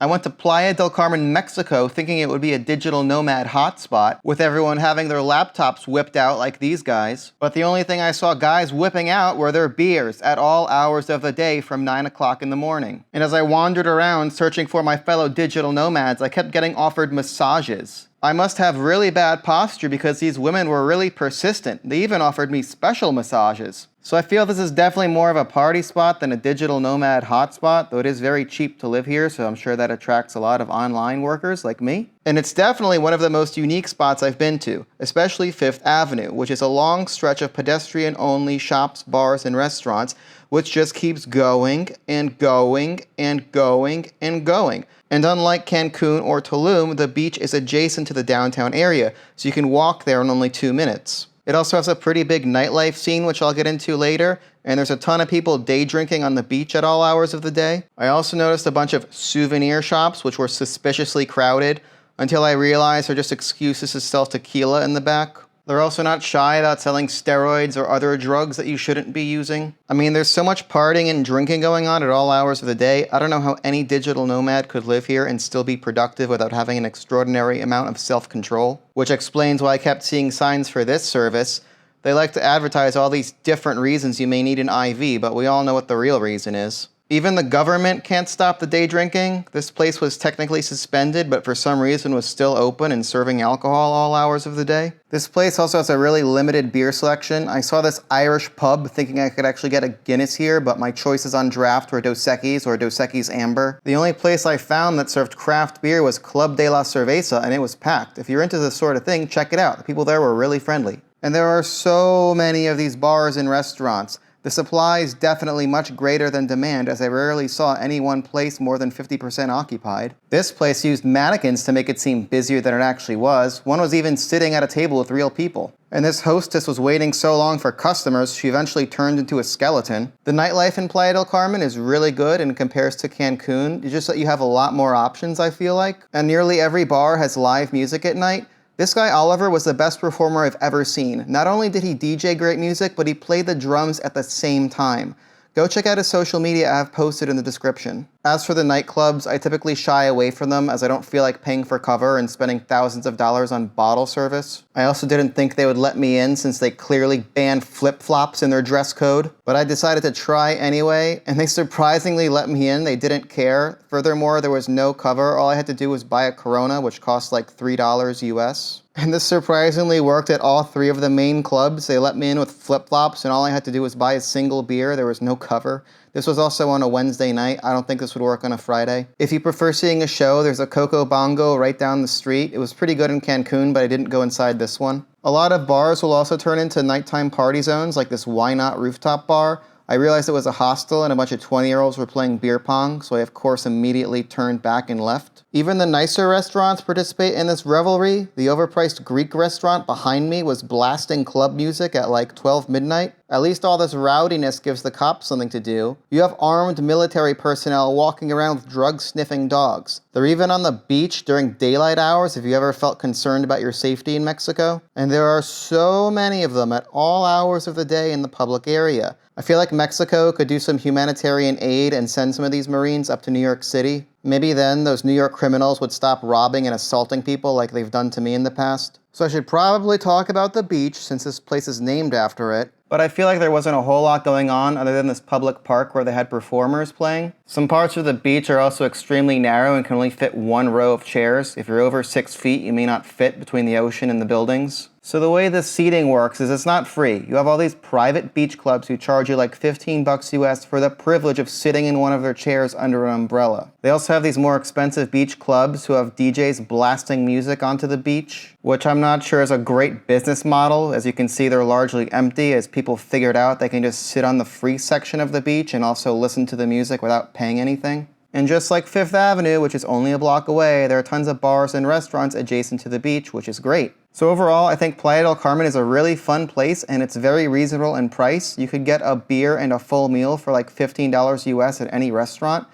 I went to Playa del Carmen, Mexico, thinking it would be a digital nomad hotspot, with everyone having their laptops whipped out like these guys. But the only thing I saw guys whipping out were their beers at all hours of the day from 9 o'clock in the morning. And as I wandered around searching for my fellow digital nomads, I kept getting offered massages. I must have really bad posture because these women were really persistent. They even offered me special massages. So I feel this is definitely more of a party spot than a digital nomad hotspot, though it is very cheap to live here, so I'm sure that attracts a lot of online workers like me. And it's definitely one of the most unique spots I've been to, especially Fifth Avenue, which is a long stretch of pedestrian-only shops, bars, and restaurants, which just keeps going and going and going and going. And unlike Cancun or Tulum, the beach is adjacent to the downtown area, so you can walk there in only 2 minutes. It also has a pretty big nightlife scene, which I'll get into later, and there's a ton of people day drinking on the beach at all hours of the day. I also noticed a bunch of souvenir shops, which were suspiciously crowded, until I realized they're just excuses to sell tequila in the back. They're also not shy about selling steroids or other drugs that you shouldn't be using. I mean, there's so much partying and drinking going on at all hours of the day. I don't know how any digital nomad could live here and still be productive without having an extraordinary amount of self-control, which explains why I kept seeing signs for this service. They like to advertise all these different reasons you may need an IV, but we all know what the real reason is. Even the government can't stop the day drinking. This place was technically suspended, but for some reason was still open and serving alcohol all hours of the day. This place also has a really limited beer selection. I saw this Irish pub thinking I could actually get a Guinness here, but my choices on draft were Dos Equis or Dos Equis Amber. The only place I found that served craft beer was Club de la Cerveza, and it was packed. If you're into this sort of thing, check it out. The people there were really friendly. And there are so many of these bars and restaurants. The supply is definitely much greater than demand, as I rarely saw any one place more than 50% occupied. This place used mannequins to make it seem busier than it actually was. One was even sitting at a table with real people. And this hostess was waiting so long for customers, she eventually turned into a skeleton. The nightlife in Playa del Carmen is really good and compares to Cancun. It's just that you have a lot more options, I feel like. And nearly every bar has live music at night. This guy, Oliver, was the best performer I've ever seen. Not only did he DJ great music, but he played the drums at the same time. Go check out his social media I have posted in the description. As for the nightclubs, I typically shy away from them as I don't feel like paying for cover and spending thousands of dollars on bottle service. I also didn't think they would let me in since they clearly banned flip-flops in their dress code, but I decided to try anyway, and they surprisingly let me in. They didn't care. Furthermore, there was no cover. All I had to do was buy a Corona, which cost like $3 US. And this surprisingly worked at all 3 of the main clubs. They let me in with flip-flops, and all I had to do was buy a single beer. There was no cover. This was also on a Wednesday night. I don't think this would work on a Friday. If you prefer seeing a show, there's a Coco Bongo right down the street. It was pretty good in Cancun, but I didn't go inside this one. A lot of bars will also turn into nighttime party zones, like this Why Not rooftop bar. I realized it was a hostel and a bunch of 20-year-olds were playing beer pong, so I of course immediately turned back and left. Even the nicer restaurants participate in this revelry. The overpriced Greek restaurant behind me was blasting club music at like 12 midnight. At least all this rowdiness gives the cops something to do. You have armed military personnel walking around with drug-sniffing dogs. They're even on the beach during daylight hours if you ever felt concerned about your safety in Mexico. And there are so many of them at all hours of the day in the public area. I feel like Mexico could do some humanitarian aid and send some of these Marines up to New York City. Maybe then those New York criminals would stop robbing and assaulting people like they've done to me in the past. So I should probably talk about the beach since this place is named after it. But I feel like there wasn't a whole lot going on other than this public park where they had performers playing. Some parts of the beach are also extremely narrow and can only fit 1 row of chairs. If you're over 6 feet, you may not fit between the ocean and the buildings. So the way the seating works is it's not free. You have all these private beach clubs who charge you like $15 US for the privilege of sitting in one of their chairs under an umbrella. They also have these more expensive beach clubs who have DJs blasting music onto the beach, which I'm not sure is a great business model. As you can see, they're largely empty as people figured out they can just sit on the free section of the beach and also listen to the music without paying anything. And just like Fifth Avenue, which is only a block away, there are tons of bars and restaurants adjacent to the beach, which is great. So overall, I think Playa del Carmen is a really fun place, and it's very reasonable in price. You could get a beer and a full meal for like $15 US at any restaurant.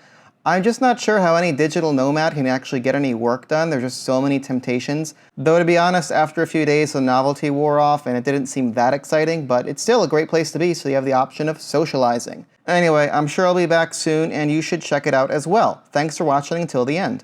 I'm just not sure how any digital nomad can actually get any work done. There's just so many temptations. Though to be honest, after a few days the novelty wore off and it didn't seem that exciting, but it's still a great place to be, so you have the option of socializing. Anyway, I'm sure I'll be back soon and you should check it out as well. Thanks for watching until the end.